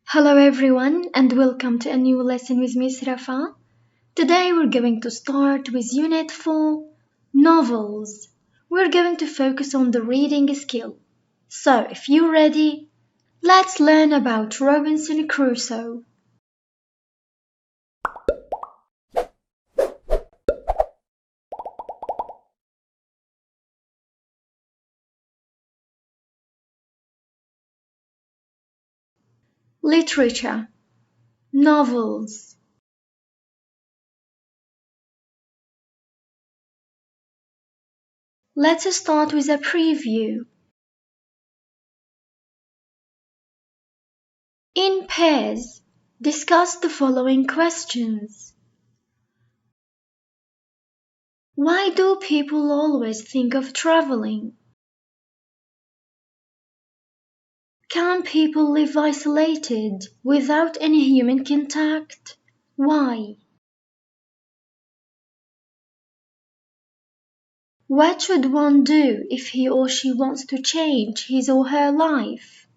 Hello everyone and welcome to a new lesson with Miss Rafa. Today we're going to start with Unit 4, Novels. We're going to focus on the reading skill. So if you're ready, let's learn about Robinson Crusoe. Literature. Novels. Let's start with a preview. In pairs, discuss the following questions. Why do people always think of traveling? Can people live isolated without any human contact? Why? What should one do if he or she wants to change his or her life?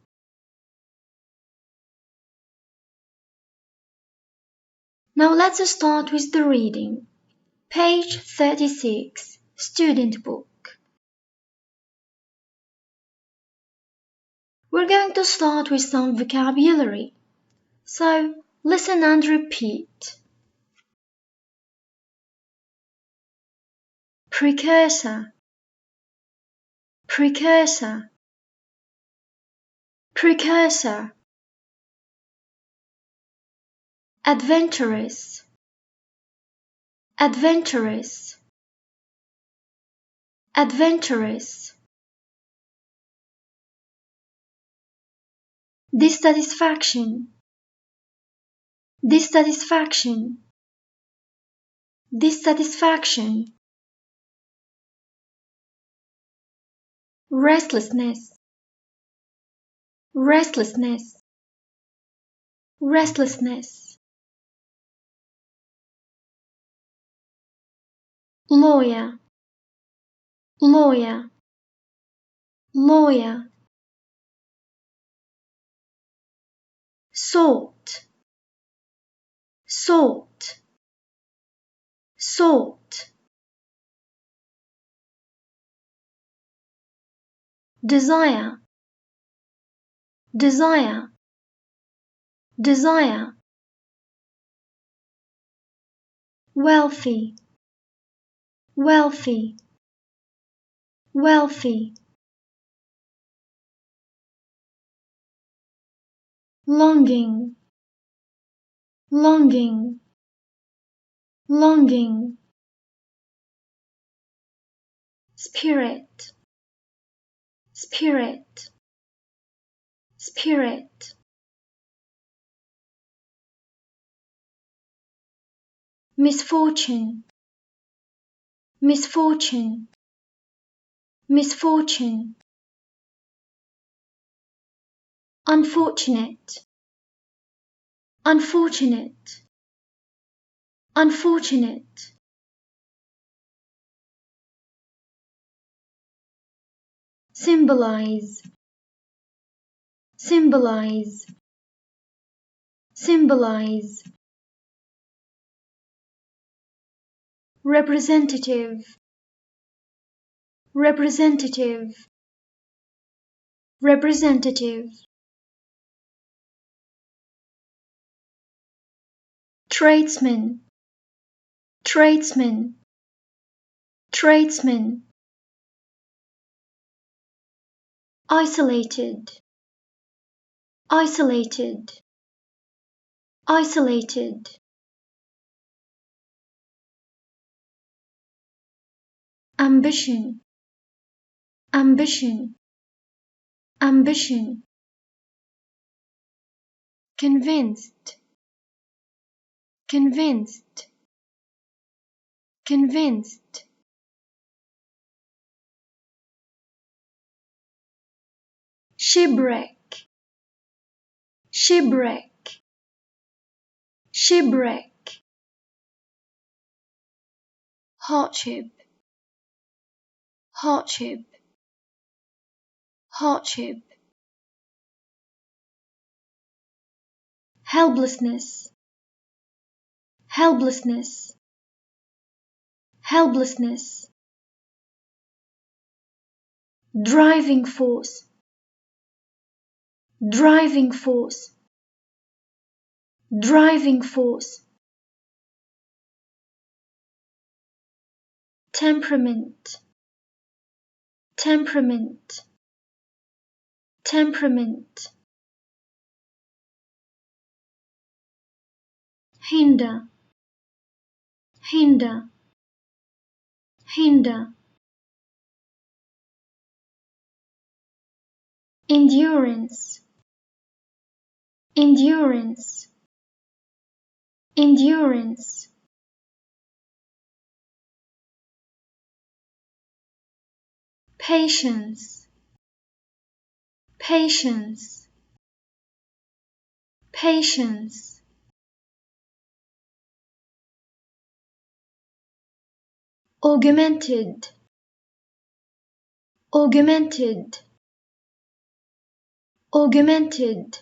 Now let's start with the reading. Page 36, Student Book. We're going to start with some vocabulary. So listen and repeat. Precursor, precursor, precursor. Adventurous, adventurous, adventurous. Dissatisfaction, dissatisfaction, dissatisfaction. Restlessness, restlessness, restlessness. Lawyer, lawyer, lawyer. Salt, salt, salt. Desire, desire, desire. Wealthy, wealthy, wealthy. Longing, longing, longing. Spirit, spirit, spirit. Misfortune, misfortune, misfortune. Unfortunate, unfortunate, unfortunate. Symbolize, symbolize, symbolize. Representative, representative, representative. Tradesman, tradesman, tradesman. Isolated, isolated, isolated. Ambition, ambition, ambition. Convinced, convinced, convinced. Shipwreck, shipwreck, shipwreck. Hardship, hardship, hardship. helplessness, helplessness, helplessness. Driving force, driving force, driving force. Temperament, temperament, temperament. Hinder, hinder, hinder. Endurance, endurance, endurance. Patience, patience, patience. Augmented, augmented, augmented.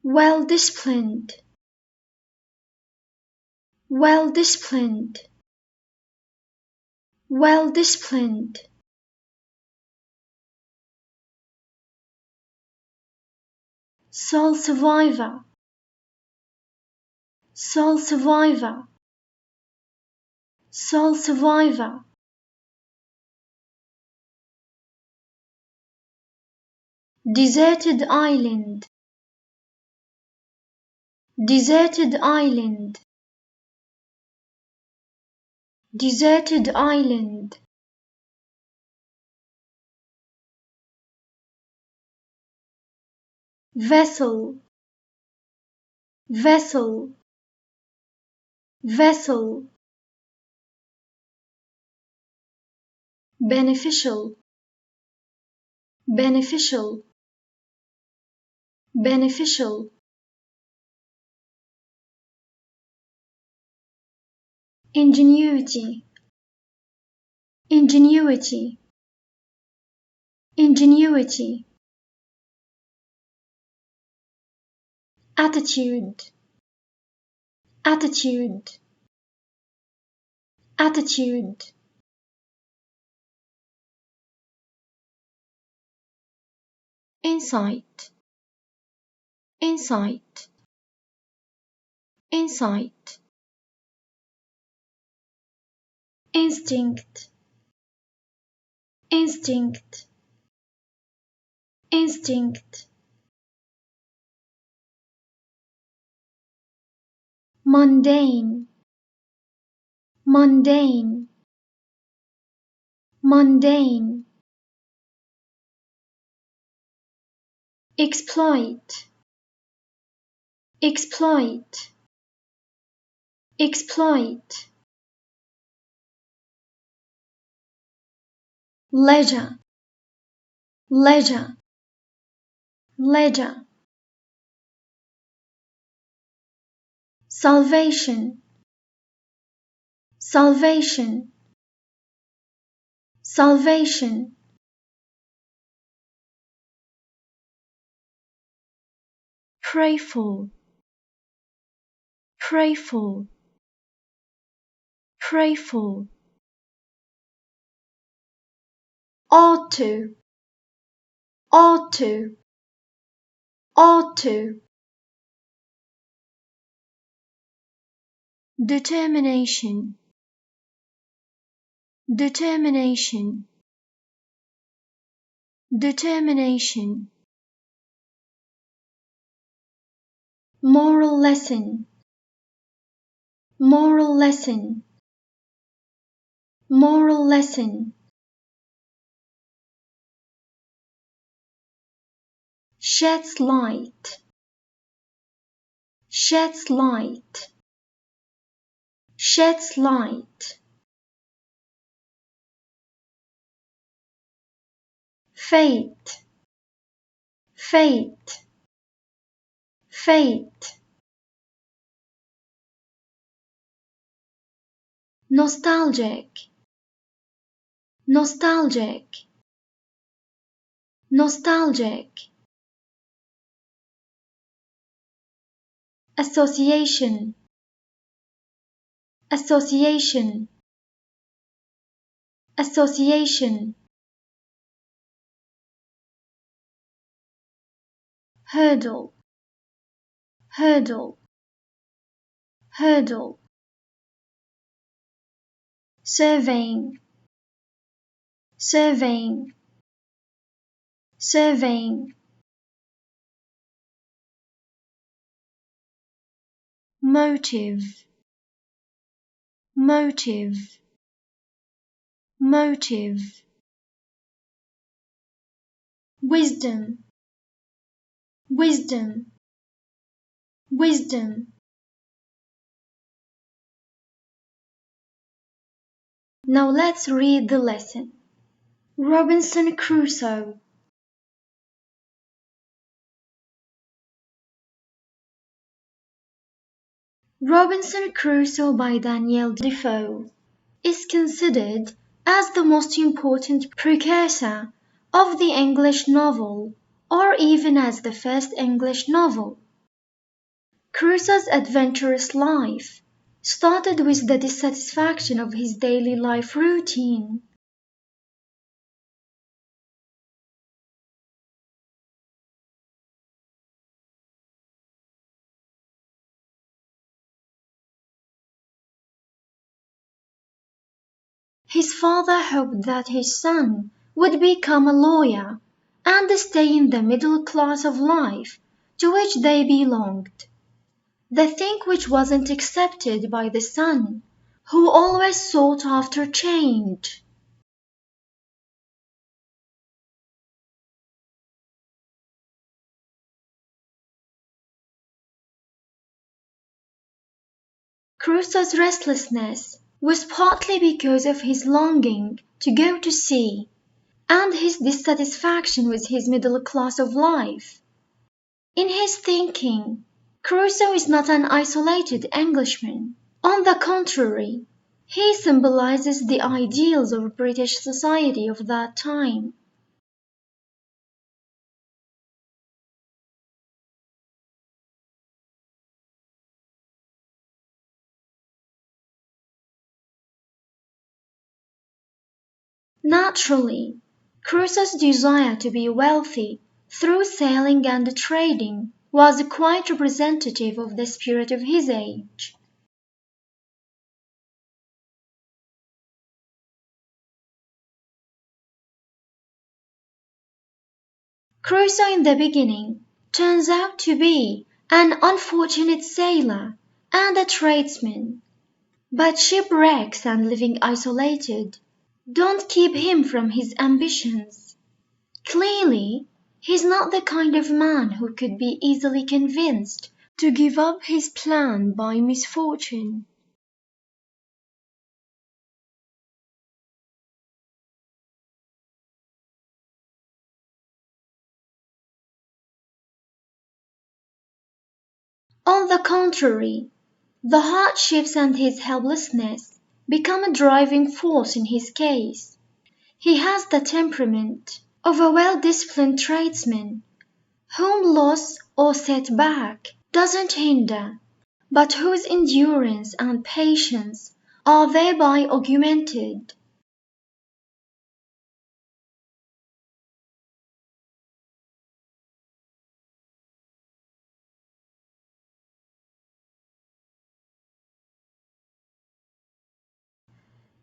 Well disciplined, well disciplined, well disciplined. Sole survivor, sole survivor, sole survivor. Deserted island, deserted island, deserted island. Vessel, vessel, vessel. Beneficial, beneficial, beneficial. Ingenuity, ingenuity, ingenuity. Attitude, attitude, attitude. Insight, insight, insight. Instinct, instinct, instinct. Mundane, mundane, mundane. Exploit, exploit, exploit. Leisure, leisure, leisure. Salvation, salvation, salvation. Prayful, prayful, prayful. Ought to, ought to, ought to. Determination, determination, determination. Moral lesson, moral lesson, moral lesson. Sheds light, sheds light, sheds light. Fate, fate, fate. Nostalgic, nostalgic, nostalgic. association, association, association, hurdle, hurdle, hurdle, surveying, surveying, surveying, motive, motive, motive, wisdom, wisdom, wisdom. Now let's read the lesson. Robinson Crusoe. Robinson Crusoe by Daniel Defoe is considered as the most important precursor of the English novel, or even as the first English novel. Crusoe's adventurous life started with the dissatisfaction of his daily life routine. His father hoped that his son would become a lawyer and stay in the middle class of life to which they belonged. The thing which wasn't accepted by the son, who always sought after change. Crusoe's restlessness was partly because of his longing to go to sea and his dissatisfaction with his middle class of life. In his thinking, Crusoe is not an isolated Englishman. On the contrary, he symbolizes the ideals of British society of that time. Naturally, Crusoe's desire to be wealthy through sailing and trading was quite representative of the spirit of his age. Crusoe in the beginning turns out to be an unfortunate sailor and a tradesman, but shipwrecks and living isolated don't keep him from his ambitions. Clearly, he's not the kind of man who could be easily convinced to give up his plan by misfortune. On the contrary, the hardships and his helplessness become a driving force in his case. He has the temperament of a well-disciplined tradesman, whom loss or setback doesn't hinder, but whose endurance and patience are thereby augmented.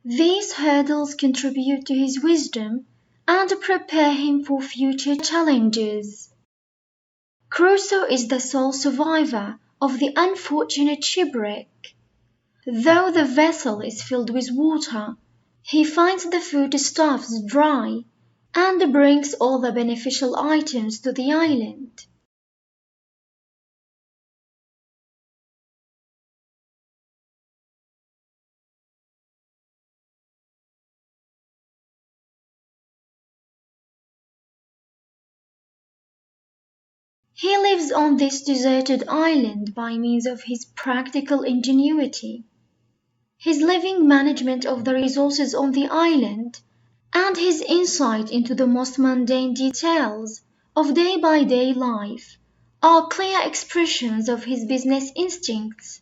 These hurdles contribute to his wisdom and prepare him for future challenges. Crusoe is the sole survivor of the unfortunate shipwreck. Though the vessel is filled with water, he finds the foodstuffs dry and brings all the beneficial items to the island. He lives on this deserted island by means of his practical ingenuity, his living management of the resources on the island, and his insight into the most mundane details of day-by-day life are clear expressions of his business instincts.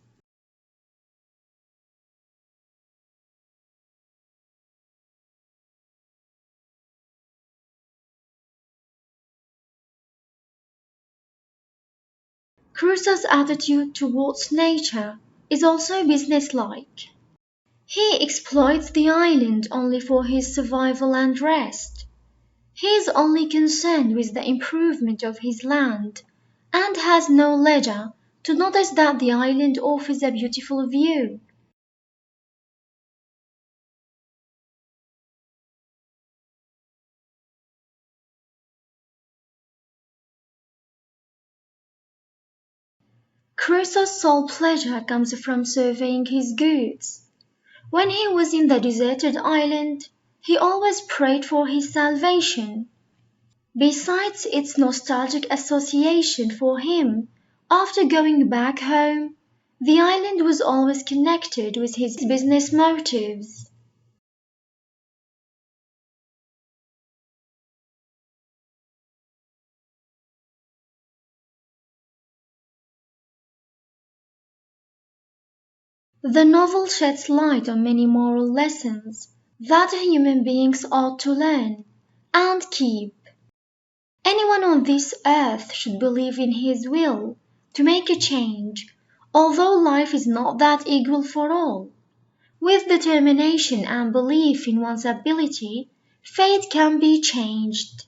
Crusoe's attitude towards nature is also businesslike. He exploits the island only for his survival and rest. He is only concerned with the improvement of his land, and has no leisure to notice that the island offers a beautiful view. Crusoe's sole pleasure comes from surveying his goods. When he was in the deserted island, he always prayed for his salvation. Besides its nostalgic association for him, after going back home, the island was always connected with his business motives. The novel sheds light on many moral lessons that human beings ought to learn and keep. Anyone on this earth should believe in his will to make a change, although life is not that equal for all. With determination and belief in one's ability, fate can be changed.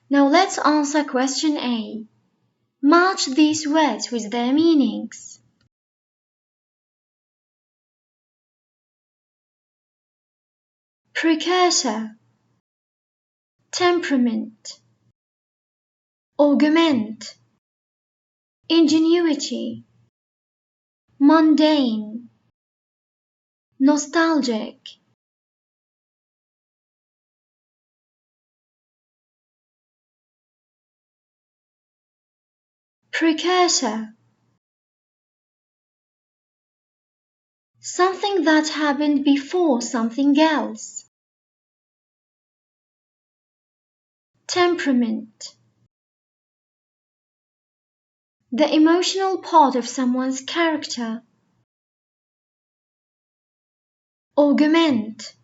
Now let's answer question A. Match these words with their meanings. Precursor, temperament, augment, ingenuity, mundane, nostalgic. Precursor, something that happened before something else. Temperament, the emotional part of someone's character. Augment,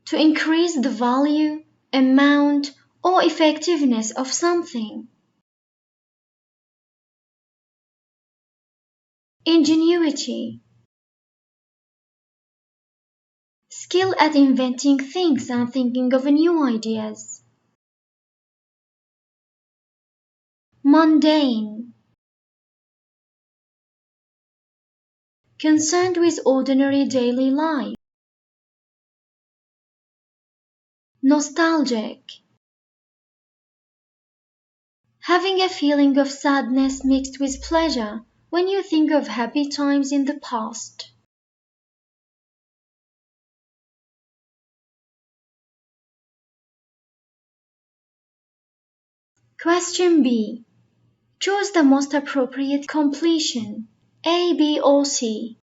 to increase the value, amount, or effectiveness of something. Ingenuity, skill at inventing things and thinking of new ideas. Mundane, concerned with ordinary daily life. Nostalgic, having a feeling of sadness mixed with pleasure when you think of happy times in the past. Question B. Choose the most appropriate completion, A, B, or C.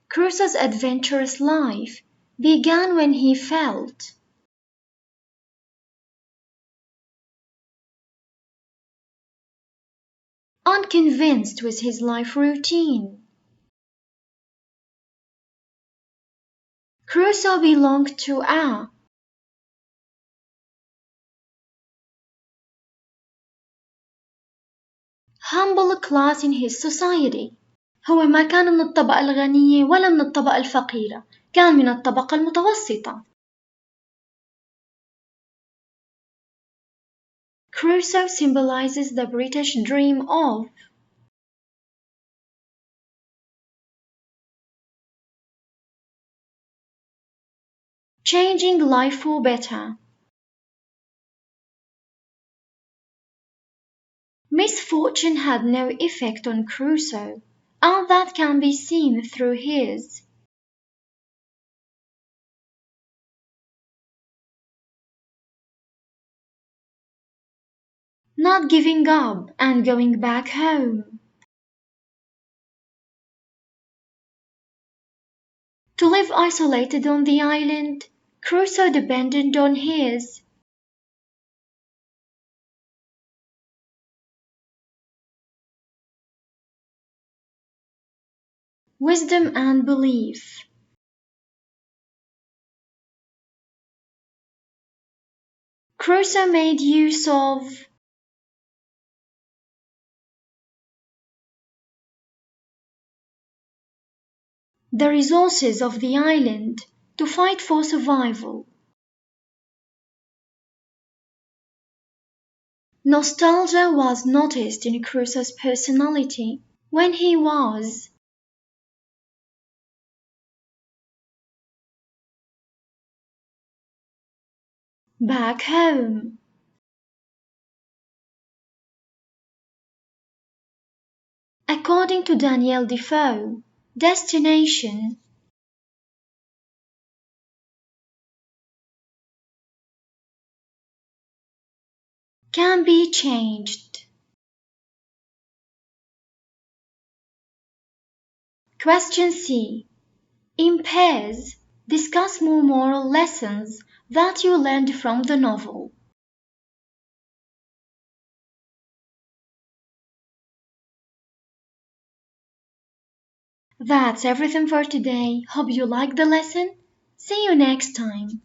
Crusoe's adventurous life began when he felt unconvinced with his life routine. Crusoe belonged to a humble class in his society. هو ما كان من الطبقة الغنية ولا من الطبقة الفقيرة، كان من الطبقة المتوسطة. Crusoe symbolizes the British dream of changing life for better. Misfortune had no effect on Crusoe, and that can be seen through his not giving up and going back home. To live isolated on the island, Crusoe depended on his wisdom and belief. Crusoe made use of the resources of the island to fight for survival. Nostalgia was noticed in Crusoe's personality when he was back home. According to Daniel Defoe, destination can be changed. Question C. In pairs, discuss more moral lessons that you learned from the novel. That's everything for today. Hope you liked the lesson. See you next time.